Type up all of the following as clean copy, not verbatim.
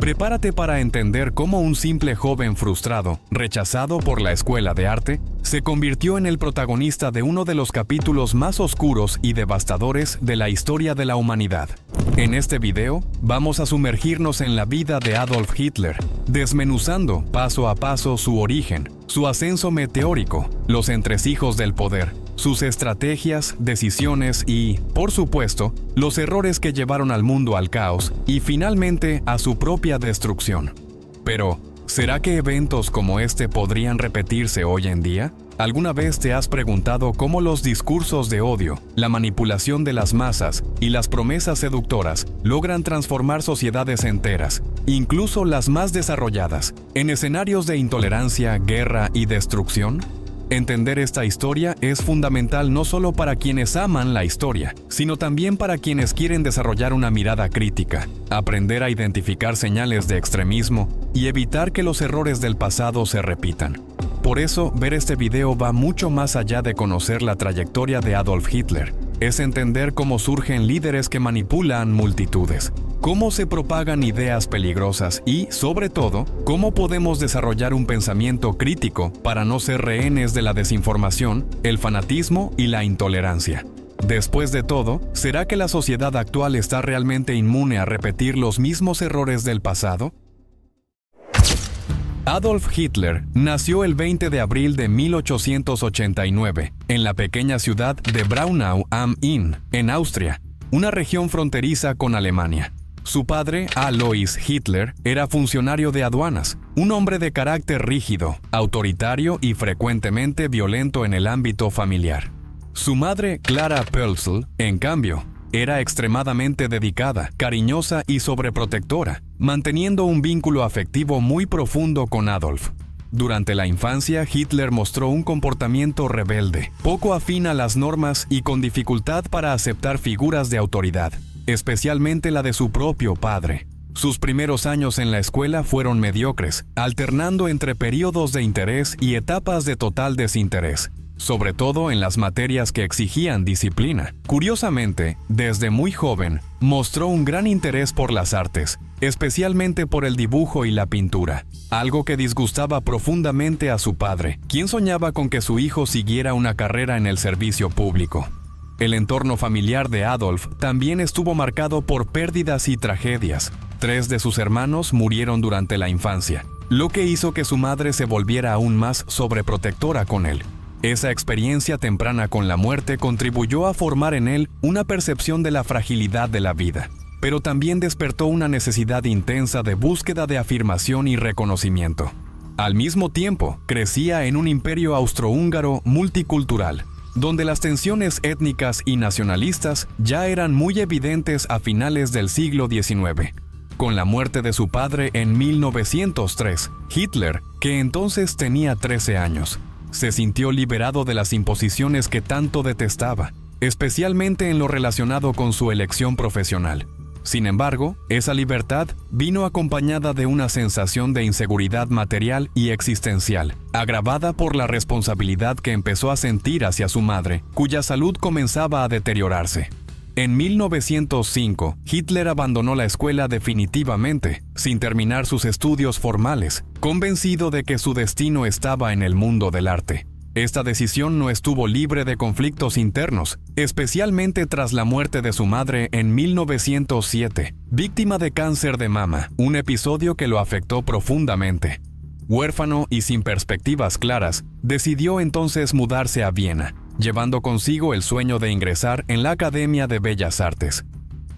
Prepárate para entender cómo un simple joven frustrado, rechazado por la escuela de arte, se convirtió en el protagonista de uno de los capítulos más oscuros y devastadores de la historia de la humanidad. En este video, vamos a sumergirnos en la vida de Adolf Hitler, desmenuzando paso a paso su origen, su ascenso meteórico, los entresijos del poder, sus estrategias, decisiones y, por supuesto, los errores que llevaron al mundo al caos y finalmente a su propia destrucción. Pero, ¿será que eventos como este podrían repetirse hoy en día? ¿Alguna vez te has preguntado cómo los discursos de odio, la manipulación de las masas y las promesas seductoras logran transformar sociedades enteras, incluso las más desarrolladas, en escenarios de intolerancia, guerra y destrucción? Entender esta historia es fundamental no solo para quienes aman la historia, sino también para quienes quieren desarrollar una mirada crítica, aprender a identificar señales de extremismo y evitar que los errores del pasado se repitan. Por eso, ver este video va mucho más allá de conocer la trayectoria de Adolf Hitler. Es entender cómo surgen líderes que manipulan multitudes, cómo se propagan ideas peligrosas y, sobre todo, cómo podemos desarrollar un pensamiento crítico para no ser rehenes de la desinformación, el fanatismo y la intolerancia. Después de todo, ¿será que la sociedad actual está realmente inmune a repetir los mismos errores del pasado? Adolf Hitler nació el 20 de abril de 1889 en la pequeña ciudad de Braunau am Inn, en Austria, una región fronteriza con Alemania. Su padre, Alois Hitler, era funcionario de aduanas, un hombre de carácter rígido, autoritario y frecuentemente violento en el ámbito familiar. Su madre, Clara Pölzl, en cambio, era extremadamente dedicada, cariñosa y sobreprotectora, manteniendo un vínculo afectivo muy profundo con Adolf. Durante la infancia, Hitler mostró un comportamiento rebelde, poco afín a las normas y con dificultad para aceptar figuras de autoridad, especialmente la de su propio padre. Sus primeros años en la escuela fueron mediocres, alternando entre periodos de interés y etapas de total desinterés, sobre todo en las materias que exigían disciplina. Curiosamente, desde muy joven, mostró un gran interés por las artes, especialmente por el dibujo y la pintura, algo que disgustaba profundamente a su padre, quien soñaba con que su hijo siguiera una carrera en el servicio público. El entorno familiar de Adolf también estuvo marcado por pérdidas y tragedias. 3 de sus hermanos murieron durante la infancia, lo que hizo que su madre se volviera aún más sobreprotectora con él. Esa experiencia temprana con la muerte contribuyó a formar en él una percepción de la fragilidad de la vida, pero también despertó una necesidad intensa de búsqueda de afirmación y reconocimiento. Al mismo tiempo, crecía en un imperio austrohúngaro multicultural, donde las tensiones étnicas y nacionalistas ya eran muy evidentes a finales del siglo XIX. Con la muerte de su padre en 1903, Hitler, que entonces tenía 13 años, se sintió liberado de las imposiciones que tanto detestaba, especialmente en lo relacionado con su elección profesional. Sin embargo, esa libertad vino acompañada de una sensación de inseguridad material y existencial, agravada por la responsabilidad que empezó a sentir hacia su madre, cuya salud comenzaba a deteriorarse. En 1905, Hitler abandonó la escuela definitivamente, sin terminar sus estudios formales, convencido de que su destino estaba en el mundo del arte. Esta decisión no estuvo libre de conflictos internos, especialmente tras la muerte de su madre en 1907, víctima de cáncer de mama, un episodio que lo afectó profundamente. Huérfano y sin perspectivas claras, decidió entonces mudarse a Viena, llevando consigo el sueño de ingresar en la Academia de Bellas Artes.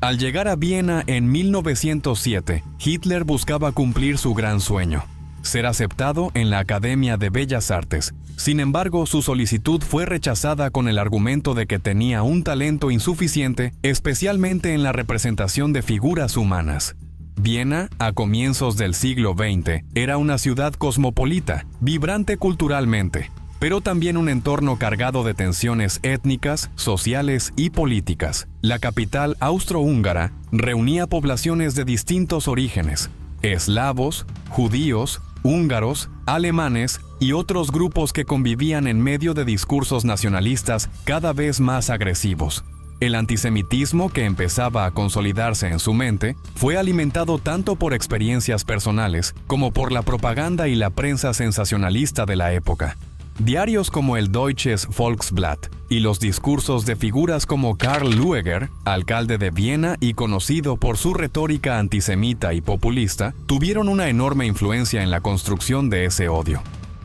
Al llegar a Viena en 1907, Hitler buscaba cumplir su gran sueño: ser aceptado en la Academia de Bellas Artes. Sin embargo, su solicitud fue rechazada con el argumento de que tenía un talento insuficiente, especialmente en la representación de figuras humanas. Viena, a comienzos del siglo XX, era una ciudad cosmopolita, vibrante culturalmente, pero también un entorno cargado de tensiones étnicas, sociales y políticas. La capital austrohúngara reunía poblaciones de distintos orígenes: eslavos, judíos, húngaros, alemanes y otros grupos que convivían en medio de discursos nacionalistas cada vez más agresivos. El antisemitismo que empezaba a consolidarse en su mente fue alimentado tanto por experiencias personales como por la propaganda y la prensa sensacionalista de la época. Diarios como el Deutsches Volksblatt y los discursos de figuras como Karl Lueger, alcalde de Viena y conocido por su retórica antisemita y populista, tuvieron una enorme influencia en la construcción de ese odio.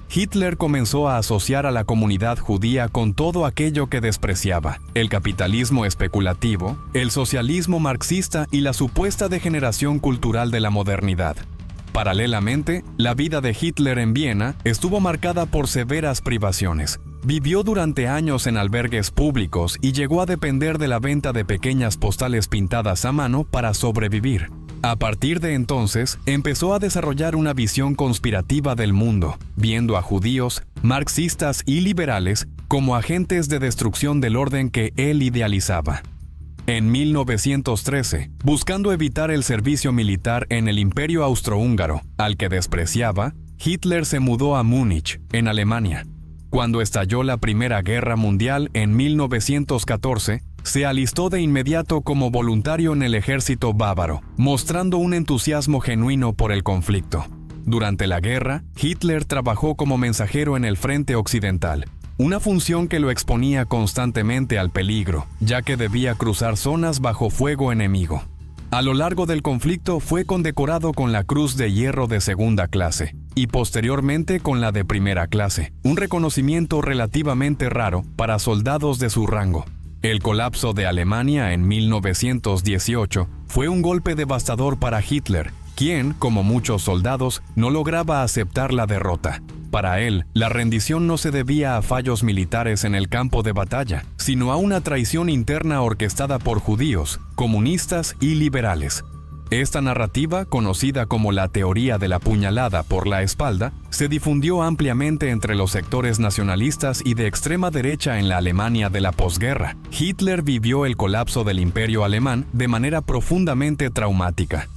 Hitler comenzó a asociar a la comunidad judía con todo aquello que despreciaba: el capitalismo especulativo, el socialismo marxista y la supuesta degeneración cultural de la modernidad. Paralelamente, la vida de Hitler en Viena estuvo marcada por severas privaciones. Vivió durante años en albergues públicos y llegó a depender de la venta de pequeñas postales pintadas a mano para sobrevivir. A partir de entonces, empezó a desarrollar una visión conspirativa del mundo, viendo a judíos, marxistas y liberales como agentes de destrucción del orden que él idealizaba. En 1913, buscando evitar el servicio militar en el Imperio Austrohúngaro, al que despreciaba, Hitler se mudó a Múnich, en Alemania. Cuando estalló la Primera Guerra Mundial en 1914, se alistó de inmediato como voluntario en el ejército bávaro, mostrando un entusiasmo genuino por el conflicto. Durante la guerra, Hitler trabajó como mensajero en el frente occidental, una función que lo exponía constantemente al peligro, ya que debía cruzar zonas bajo fuego enemigo. A lo largo del conflicto fue condecorado con la Cruz de Hierro de segunda clase y posteriormente con la de primera clase, un reconocimiento relativamente raro para soldados de su rango. El colapso de Alemania en 1918 fue un golpe devastador para Hitler, quien, como muchos soldados, no lograba aceptar la derrota. Para él, la rendición no se debía a fallos militares en el campo de batalla, sino a una traición interna orquestada por judíos, comunistas y liberales. Esta narrativa, conocida como la teoría de la puñalada por la espalda, se difundió ampliamente entre los sectores nacionalistas y de extrema derecha en la Alemania de la posguerra. Hitler vivió el colapso del Imperio alemán de manera profundamente traumática.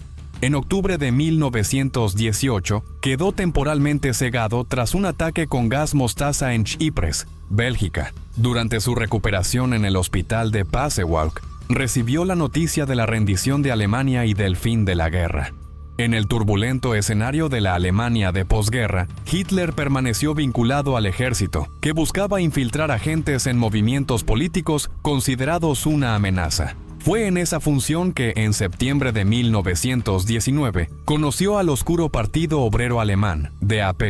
En octubre de 1918, quedó temporalmente cegado tras un ataque con gas mostaza en Ypres, Bélgica. Durante su recuperación en el hospital de Pasewalk, recibió la noticia de la rendición de Alemania y del fin de la guerra. En el turbulento escenario de la Alemania de posguerra, Hitler permaneció vinculado al ejército, que buscaba infiltrar agentes en movimientos políticos considerados una amenaza. Fue en esa función que, en septiembre de 1919, conoció al oscuro Partido Obrero Alemán, DAP,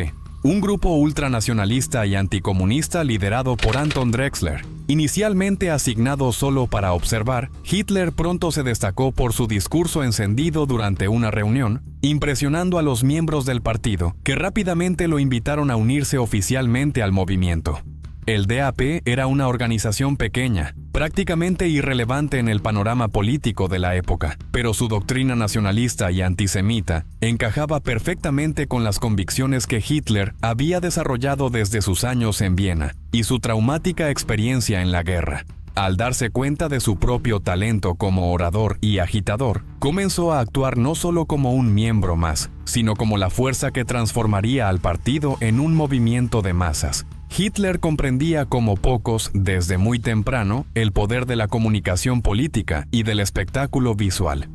un grupo ultranacionalista y anticomunista liderado por Anton Drexler. Inicialmente asignado solo para observar, Hitler pronto se destacó por su discurso encendido durante una reunión, impresionando a los miembros del partido, que rápidamente lo invitaron a unirse oficialmente al movimiento. El DAP era una organización pequeña, prácticamente irrelevante en el panorama político de la época, pero su doctrina nacionalista y antisemita encajaba perfectamente con las convicciones que Hitler había desarrollado desde sus años en Viena y su traumática experiencia en la guerra. Al darse cuenta de su propio talento como orador y agitador, comenzó a actuar no solo como un miembro más, sino como la fuerza que transformaría al partido en un movimiento de masas. Hitler comprendía como pocos, desde muy temprano, el poder de la comunicación política y del espectáculo visual.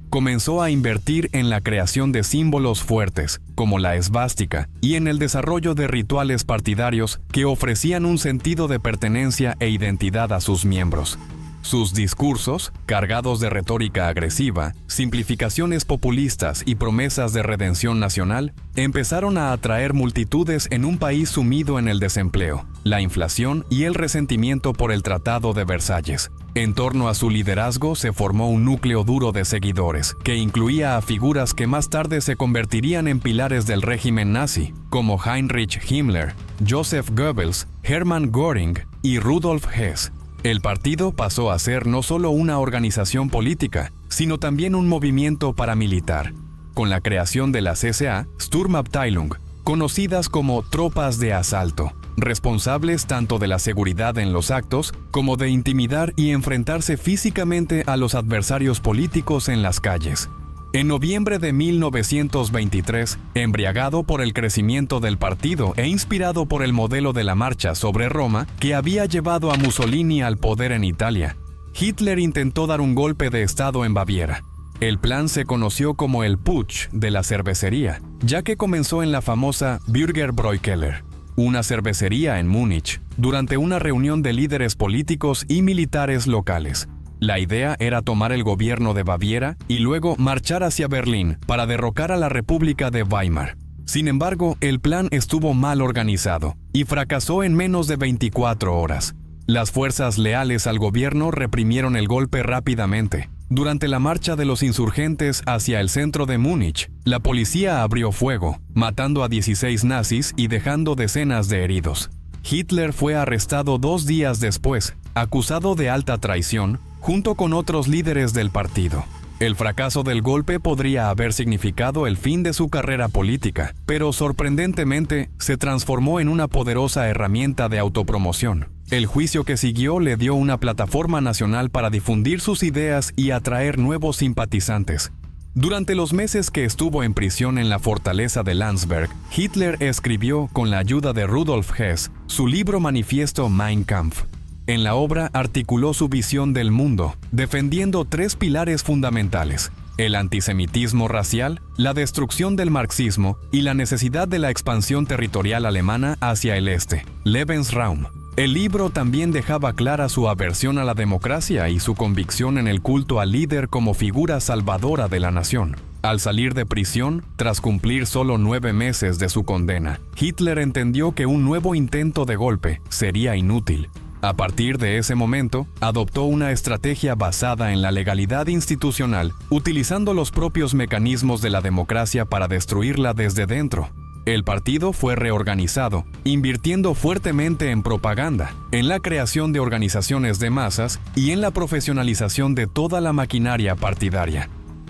Comenzó a invertir en la creación de símbolos fuertes, como la esvástica, y en el desarrollo de rituales partidarios que ofrecían un sentido de pertenencia e identidad a sus miembros. Sus discursos, cargados de retórica agresiva, simplificaciones populistas y promesas de redención nacional, empezaron a atraer multitudes en un país sumido en el desempleo, la inflación y el resentimiento por el Tratado de Versalles. En torno a su liderazgo se formó un núcleo duro de seguidores, que incluía a figuras que más tarde se convertirían en pilares del régimen nazi, como Heinrich Himmler, Joseph Goebbels, Hermann Göring y Rudolf Hess. El partido pasó a ser no solo una organización política, sino también un movimiento paramilitar, con la creación de las SA, Sturmabteilung, conocidas como tropas de asalto, responsables tanto de la seguridad en los actos como de intimidar y enfrentarse físicamente a los adversarios políticos en las calles. En noviembre de 1923, embriagado por el crecimiento del partido e inspirado por el modelo de la marcha sobre Roma que había llevado a Mussolini al poder en Italia, Hitler intentó dar un golpe de estado en Baviera. El plan se conoció como el Putsch de la cervecería, ya que comenzó en la famosa Bürgerbräukeller, una cervecería en Múnich, durante una reunión de líderes políticos y militares locales. La idea era tomar el gobierno de Baviera y luego marchar hacia Berlín para derrocar a la República de Weimar. Sin embargo, el plan estuvo mal organizado y fracasó en menos de 24 horas. Las fuerzas leales al gobierno reprimieron el golpe rápidamente. Durante la marcha de los insurgentes hacia el centro de Múnich, la policía abrió fuego, matando a 16 nazis y dejando decenas de heridos. Hitler fue arrestado 2 días después, acusado de alta traición, junto con otros líderes del partido. El fracaso del golpe podría haber significado el fin de su carrera política, pero sorprendentemente se transformó en una poderosa herramienta de autopromoción. El juicio que siguió le dio una plataforma nacional para difundir sus ideas y atraer nuevos simpatizantes. Durante los meses que estuvo en prisión en la fortaleza de Landsberg, Hitler escribió, con la ayuda de Rudolf Hess, su libro manifiesto Mein Kampf. En la obra articuló su visión del mundo, defendiendo 3 pilares fundamentales: el antisemitismo racial, la destrucción del marxismo y la necesidad de la expansión territorial alemana hacia el este, Lebensraum. El libro también dejaba clara su aversión a la democracia y su convicción en el culto al líder como figura salvadora de la nación. Al salir de prisión, tras cumplir solo 9 meses de su condena, Hitler entendió que un nuevo intento de golpe sería inútil. A partir de ese momento, adoptó una estrategia basada en la legalidad institucional, utilizando los propios mecanismos de la democracia para destruirla desde dentro. El partido fue reorganizado, invirtiendo fuertemente en propaganda, en la creación de organizaciones de masas y en la profesionalización de toda la maquinaria partidaria.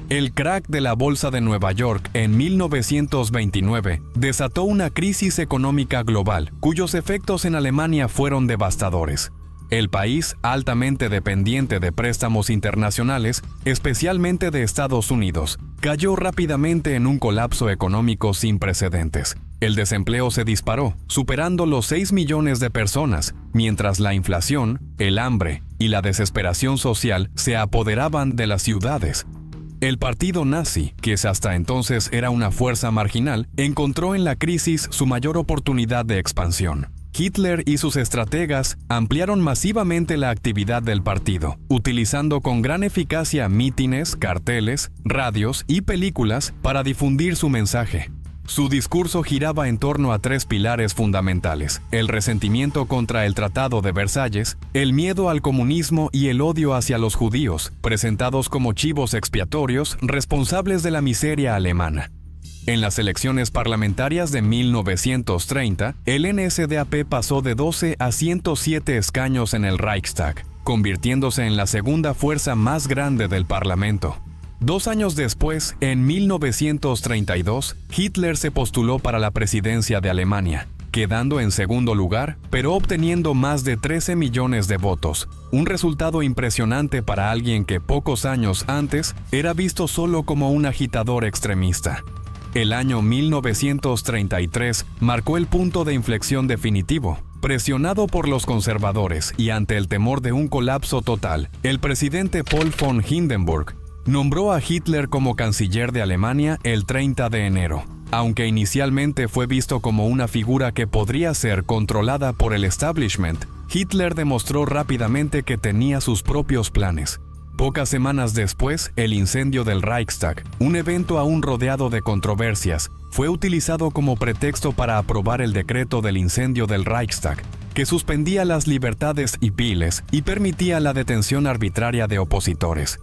El crack de la Bolsa de Nueva York en 1929 desató una crisis económica global, cuyos efectos en Alemania fueron devastadores. El país, altamente dependiente de préstamos internacionales, especialmente de Estados Unidos, cayó rápidamente en un colapso económico sin precedentes. El desempleo se disparó, superando los 6 millones de personas, mientras la inflación, el hambre y la desesperación social se apoderaban de las ciudades. El partido nazi, que hasta entonces era una fuerza marginal, encontró en la crisis su mayor oportunidad de expansión. Hitler y sus estrategas ampliaron masivamente la actividad del partido, utilizando con gran eficacia mítines, carteles, radios y películas para difundir su mensaje. Su discurso giraba en torno a 3 pilares fundamentales: el resentimiento contra el Tratado de Versalles, el miedo al comunismo y el odio hacia los judíos, presentados como chivos expiatorios responsables de la miseria alemana. En las elecciones parlamentarias de 1930, el NSDAP pasó de 12 a 107 escaños en el Reichstag, convirtiéndose en la segunda fuerza más grande del Parlamento. 2 años después, en 1932, Hitler se postuló para la presidencia de Alemania, quedando en segundo lugar, pero obteniendo más de 13 millones de votos, un resultado impresionante para alguien que pocos años antes era visto solo como un agitador extremista. El año 1933 marcó el punto de inflexión definitivo. Presionado por los conservadores y ante el temor de un colapso total, el presidente Paul von Hindenburg nombró a Hitler como canciller de Alemania el 30 de enero. Aunque inicialmente fue visto como una figura que podría ser controlada por el establishment, Hitler demostró rápidamente que tenía sus propios planes. Pocas semanas después, el incendio del Reichstag, un evento aún rodeado de controversias, fue utilizado como pretexto para aprobar el decreto del incendio del Reichstag, que suspendía las libertades civiles y permitía la detención arbitraria de opositores.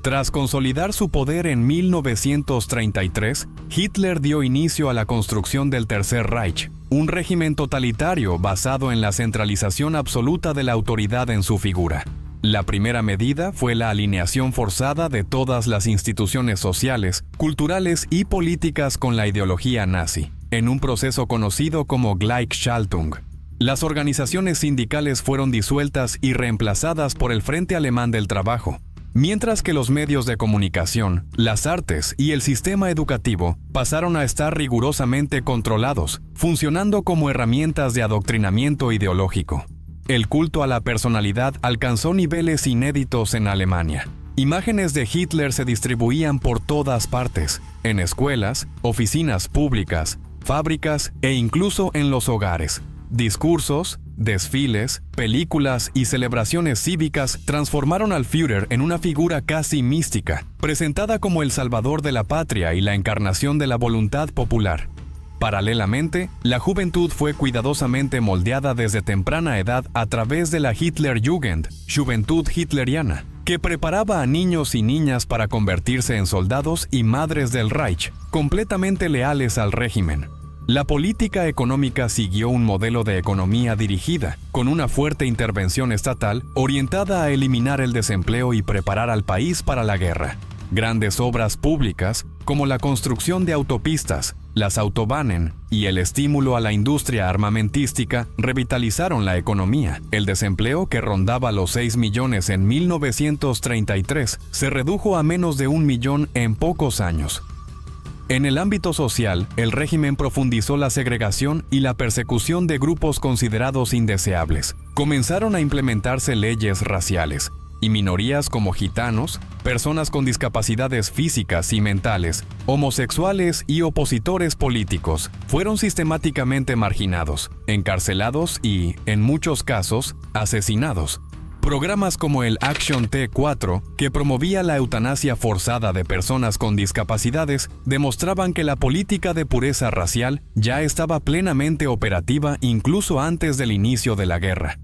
Tras consolidar su poder en 1933, Hitler dio inicio a la construcción del Tercer Reich, un régimen totalitario basado en la centralización absoluta de la autoridad en su figura. La primera medida fue la alineación forzada de todas las instituciones sociales, culturales y políticas con la ideología nazi, en un proceso conocido como Gleichschaltung. Las organizaciones sindicales fueron disueltas y reemplazadas por el Frente Alemán del Trabajo, mientras que los medios de comunicación, las artes y el sistema educativo pasaron a estar rigurosamente controlados, funcionando como herramientas de adoctrinamiento ideológico. El culto a la personalidad alcanzó niveles inéditos en Alemania. Imágenes de Hitler se distribuían por todas partes, en escuelas, oficinas públicas, fábricas e incluso en los hogares. Discursos, desfiles, películas y celebraciones cívicas transformaron al Führer en una figura casi mística, presentada como el salvador de la patria y la encarnación de la voluntad popular. Paralelamente, la juventud fue cuidadosamente moldeada desde temprana edad a través de la Hitlerjugend, Juventud Hitleriana, que preparaba a niños y niñas para convertirse en soldados y madres del Reich, completamente leales al régimen. La política económica siguió un modelo de economía dirigida, con una fuerte intervención estatal orientada a eliminar el desempleo y preparar al país para la guerra. Grandes obras públicas, como la construcción de autopistas, las Autobahnen y el estímulo a la industria armamentística, revitalizaron la economía. El desempleo, que rondaba los 6 millones en 1933, se redujo a menos de 1 millón en pocos años. En el ámbito social, el régimen profundizó la segregación y la persecución de grupos considerados indeseables. Comenzaron a implementarse leyes raciales, y minorías como gitanos, personas con discapacidades físicas y mentales, homosexuales y opositores políticos fueron sistemáticamente marginados, encarcelados y, en muchos casos, asesinados. Programas como el Action T4, que promovía la eutanasia forzada de personas con discapacidades, demostraban que la política de pureza racial ya estaba plenamente operativa incluso antes del inicio de la guerra.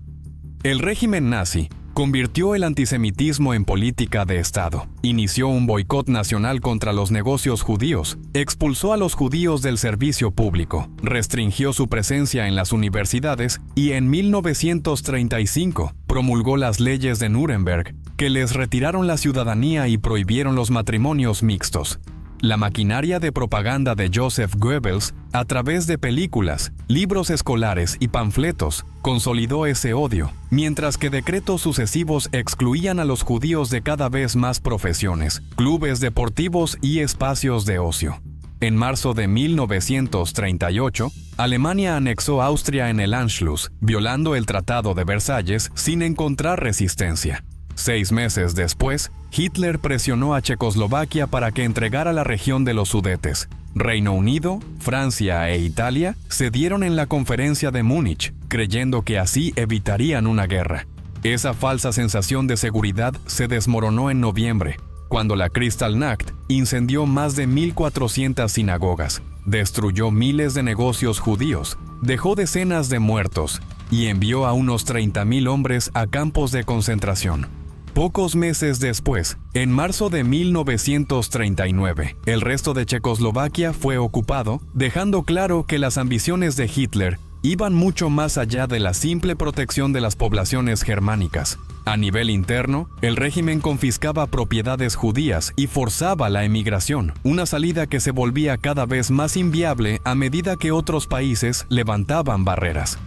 El régimen nazi convirtió el antisemitismo en política de Estado, inició un boicot nacional contra los negocios judíos, expulsó a los judíos del servicio público, restringió su presencia en las universidades y en 1935 promulgó las leyes de Nuremberg, que les retiraron la ciudadanía y prohibieron los matrimonios mixtos. La maquinaria de propaganda de Joseph Goebbels, a través de películas, libros escolares y panfletos, consolidó ese odio, mientras que decretos sucesivos excluían a los judíos de cada vez más profesiones, clubes deportivos y espacios de ocio. En marzo de 1938, Alemania anexó Austria en el Anschluss, violando el Tratado de Versalles sin encontrar resistencia. 6 meses después, Hitler presionó a Checoslovaquia para que entregara la región de los Sudetes. Reino Unido, Francia e Italia cedieron en la Conferencia de Múnich, creyendo que así evitarían una guerra. Esa falsa sensación de seguridad se desmoronó en noviembre, cuando la Kristallnacht incendió más de 1.400 sinagogas, destruyó miles de negocios judíos, dejó decenas de muertos y envió a unos 30.000 hombres a campos de concentración. Pocos meses después, en marzo de 1939, el resto de Checoslovaquia fue ocupado, dejando claro que las ambiciones de Hitler iban mucho más allá de la simple protección de las poblaciones germánicas. A nivel interno, el régimen confiscaba propiedades judías y forzaba la emigración, una salida que se volvía cada vez más inviable a medida que otros países levantaban barreras.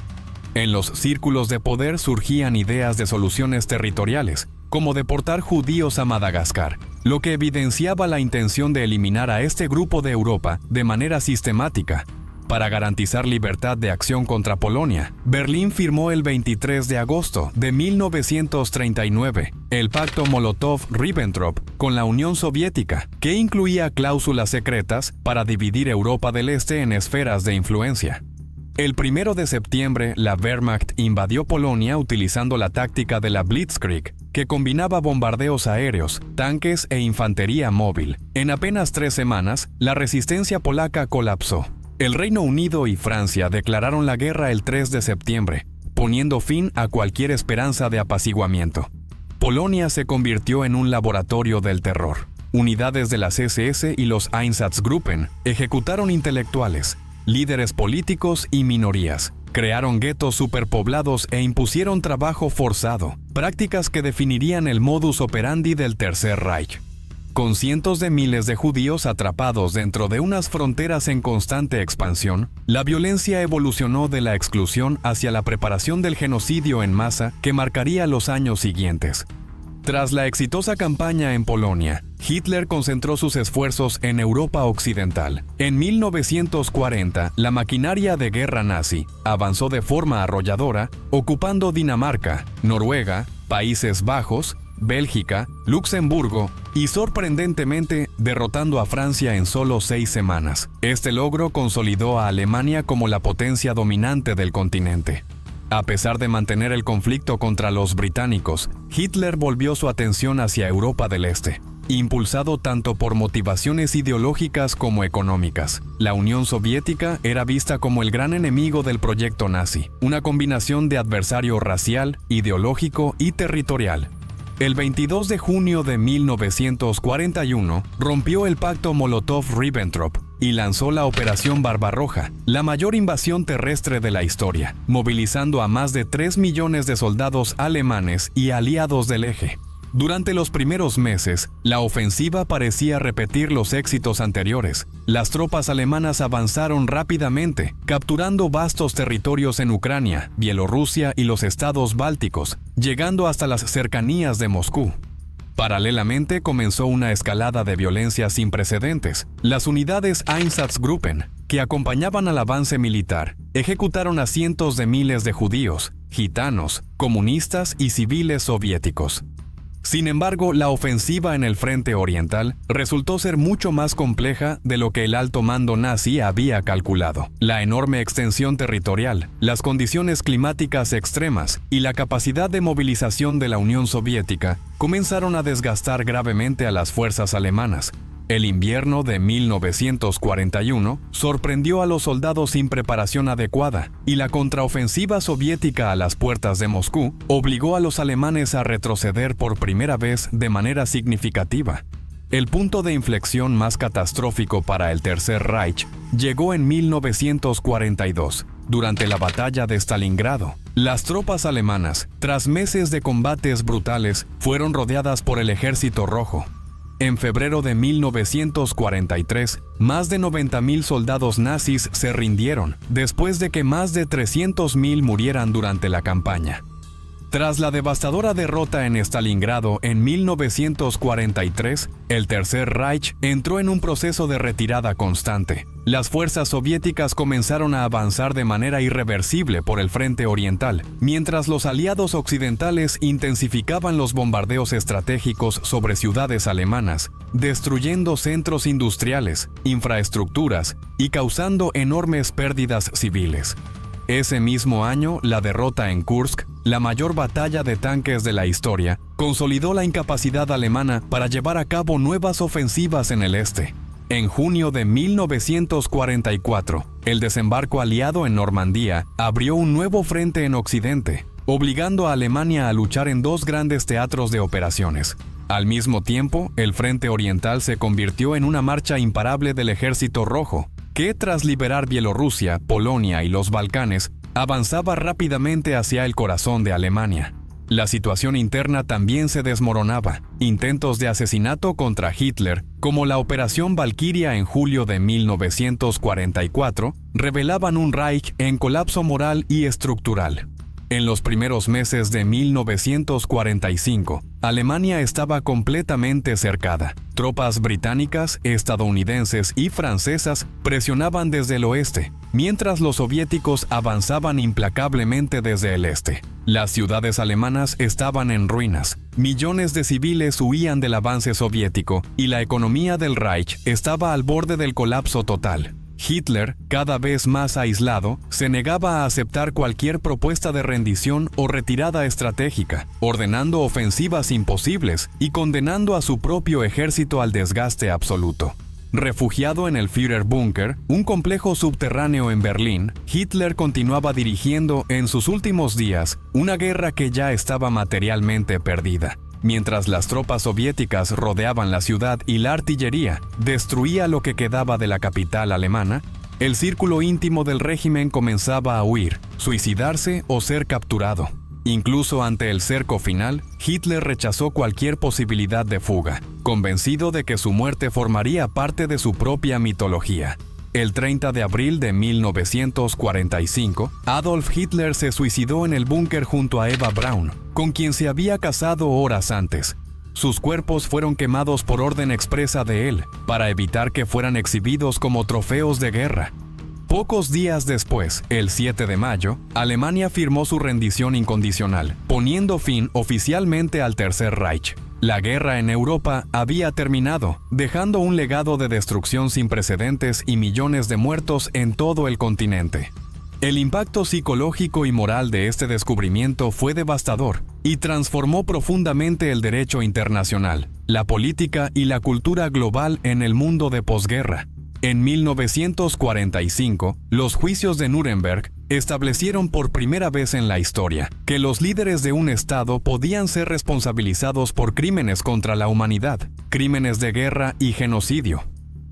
En los círculos de poder surgían ideas de soluciones territoriales, como deportar judíos a Madagascar, lo que evidenciaba la intención de eliminar a este grupo de Europa de manera sistemática. Para garantizar libertad de acción contra Polonia, Berlín firmó el 23 de agosto de 1939 el Pacto Molotov-Ribbentrop con la Unión Soviética, que incluía cláusulas secretas para dividir Europa del Este en esferas de influencia. El 1 de septiembre, la Wehrmacht invadió Polonia utilizando la táctica de la Blitzkrieg, que combinaba bombardeos aéreos, tanques e infantería móvil. En apenas 3 semanas, la resistencia polaca colapsó. El Reino Unido y Francia declararon la guerra el 3 de septiembre, poniendo fin a cualquier esperanza de apaciguamiento. Polonia se convirtió en un laboratorio del terror. Unidades de las SS y los Einsatzgruppen ejecutaron intelectuales, líderes políticos y minorías. Crearon guetos superpoblados e impusieron trabajo forzado, prácticas que definirían el modus operandi del Tercer Reich. Con cientos de miles de judíos atrapados dentro de unas fronteras en constante expansión, la violencia evolucionó de la exclusión hacia la preparación del genocidio en masa que marcaría los años siguientes. Tras la exitosa campaña en Polonia, Hitler concentró sus esfuerzos en Europa Occidental. En 1940, la maquinaria de guerra nazi avanzó de forma arrolladora, ocupando Dinamarca, Noruega, Países Bajos, Bélgica, Luxemburgo y, sorprendentemente, derrotando a Francia en solo 6 semanas. Este logro consolidó a Alemania como la potencia dominante del continente. A pesar de mantener el conflicto contra los británicos, Hitler volvió su atención hacia Europa del Este, impulsado tanto por motivaciones ideológicas como económicas. La Unión Soviética era vista como el gran enemigo del proyecto nazi, una combinación de adversario racial, ideológico y territorial. El 22 de junio de 1941 rompió el pacto Molotov-Ribbentrop y lanzó la Operación Barbarroja, la mayor invasión terrestre de la historia, movilizando a más de 3 millones de soldados alemanes y aliados del eje. Durante los primeros meses, la ofensiva parecía repetir los éxitos anteriores. Las tropas alemanas avanzaron rápidamente, capturando vastos territorios en Ucrania, Bielorrusia y los estados bálticos, llegando hasta las cercanías de Moscú. Paralelamente comenzó una escalada de violencia sin precedentes. Las unidades Einsatzgruppen, que acompañaban al avance militar, ejecutaron a cientos de miles de judíos, gitanos, comunistas y civiles soviéticos. Sin embargo, la ofensiva en el frente oriental resultó ser mucho más compleja de lo que el alto mando nazi había calculado. La enorme extensión territorial, las condiciones climáticas extremas y la capacidad de movilización de la Unión Soviética comenzaron a desgastar gravemente a las fuerzas alemanas. El invierno de 1941 sorprendió a los soldados sin preparación adecuada, y la contraofensiva soviética a las puertas de Moscú obligó a los alemanes a retroceder por primera vez de manera significativa. El punto de inflexión más catastrófico para el Tercer Reich llegó en 1942, durante la batalla de Stalingrado. Las tropas alemanas, tras meses de combates brutales, fueron rodeadas por el Ejército Rojo. En febrero de 1943, más de 90.000 soldados nazis se rindieron, después de que más de 300.000 murieran durante la campaña. Tras la devastadora derrota en Stalingrado en 1943, el Tercer Reich entró en un proceso de retirada constante. Las fuerzas soviéticas comenzaron a avanzar de manera irreversible por el frente oriental, mientras los aliados occidentales intensificaban los bombardeos estratégicos sobre ciudades alemanas, destruyendo centros industriales, infraestructuras y causando enormes pérdidas civiles. Ese mismo año, la derrota en Kursk, la mayor batalla de tanques de la historia, consolidó la incapacidad alemana para llevar a cabo nuevas ofensivas en el este. En junio de 1944, el desembarco aliado en Normandía abrió un nuevo frente en Occidente, obligando a Alemania a luchar en 2 grandes teatros de operaciones. Al mismo tiempo, el frente oriental se convirtió en una marcha imparable del Ejército Rojo, que, tras liberar Bielorrusia, Polonia y los Balcanes, avanzaba rápidamente hacia el corazón de Alemania. La situación interna también se desmoronaba. Intentos de asesinato contra Hitler, como la Operación Valquiria en julio de 1944, revelaban un Reich en colapso moral y estructural. En los primeros meses de 1945, Alemania estaba completamente cercada. Tropas británicas, estadounidenses y francesas presionaban desde el oeste, mientras los soviéticos avanzaban implacablemente desde el este. Las ciudades alemanas estaban en ruinas, millones de civiles huían del avance soviético y la economía del Reich estaba al borde del colapso total. Hitler, cada vez más aislado, se negaba a aceptar cualquier propuesta de rendición o retirada estratégica, ordenando ofensivas imposibles y condenando a su propio ejército al desgaste absoluto. Refugiado en el Führerbunker, un complejo subterráneo en Berlín, Hitler continuaba dirigiendo en sus últimos días una guerra que ya estaba materialmente perdida. Mientras las tropas soviéticas rodeaban la ciudad y la artillería destruía lo que quedaba de la capital alemana, el círculo íntimo del régimen comenzaba a huir, suicidarse o ser capturado. Incluso ante el cerco final, Hitler rechazó cualquier posibilidad de fuga, convencido de que su muerte formaría parte de su propia mitología. El 30 de abril de 1945, Adolf Hitler se suicidó en el búnker junto a Eva Braun, con quien se había casado horas antes. Sus cuerpos fueron quemados por orden expresa de él, para evitar que fueran exhibidos como trofeos de guerra. Pocos días después, el 7 de mayo, Alemania firmó su rendición incondicional, poniendo fin oficialmente al Tercer Reich. La guerra en Europa había terminado, dejando un legado de destrucción sin precedentes y millones de muertos en todo el continente. El impacto psicológico y moral de este descubrimiento fue devastador y transformó profundamente el derecho internacional, la política y la cultura global en el mundo de posguerra. En 1945, los juicios de Nuremberg establecieron por primera vez en la historia que los líderes de un Estado podían ser responsabilizados por crímenes contra la humanidad, crímenes de guerra y genocidio.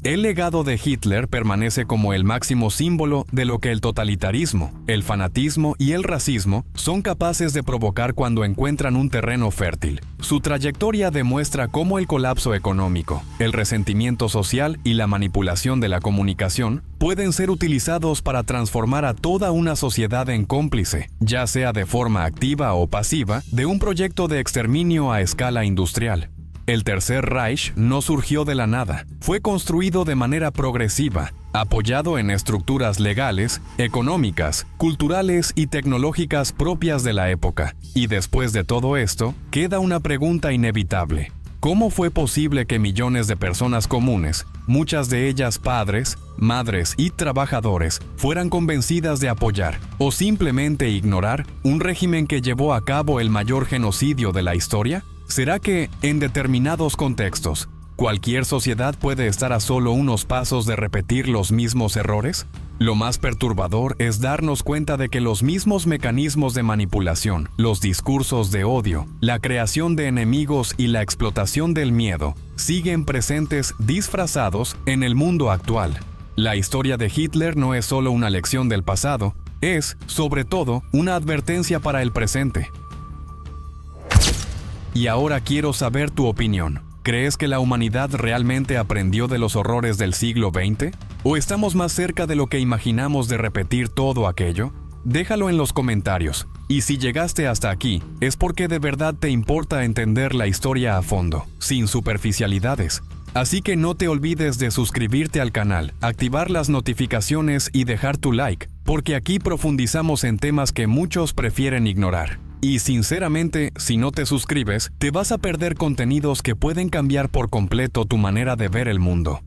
El legado de Hitler permanece como el máximo símbolo de lo que el totalitarismo, el fanatismo y el racismo son capaces de provocar cuando encuentran un terreno fértil. Su trayectoria demuestra cómo el colapso económico, el resentimiento social y la manipulación de la comunicación pueden ser utilizados para transformar a toda una sociedad en cómplice, ya sea de forma activa o pasiva, de un proyecto de exterminio a escala industrial. El Tercer Reich no surgió de la nada, fue construido de manera progresiva, apoyado en estructuras legales, económicas, culturales y tecnológicas propias de la época. Y después de todo esto, queda una pregunta inevitable. ¿Cómo fue posible que millones de personas comunes, muchas de ellas padres, madres y trabajadores, fueran convencidas de apoyar o simplemente ignorar un régimen que llevó a cabo el mayor genocidio de la historia? ¿Será que, en determinados contextos, cualquier sociedad puede estar a solo unos pasos de repetir los mismos errores? Lo más perturbador es darnos cuenta de que los mismos mecanismos de manipulación, los discursos de odio, la creación de enemigos y la explotación del miedo siguen presentes disfrazados en el mundo actual. La historia de Hitler no es solo una lección del pasado, es, sobre todo, una advertencia para el presente. Y ahora quiero saber tu opinión. ¿Crees que la humanidad realmente aprendió de los horrores del siglo XX? ¿O estamos más cerca de lo que imaginamos de repetir todo aquello? Déjalo en los comentarios. Y si llegaste hasta aquí, es porque de verdad te importa entender la historia a fondo, sin superficialidades. Así que no te olvides de suscribirte al canal, activar las notificaciones y dejar tu like, porque aquí profundizamos en temas que muchos prefieren ignorar. Y sinceramente, si no te suscribes, te vas a perder contenidos que pueden cambiar por completo tu manera de ver el mundo.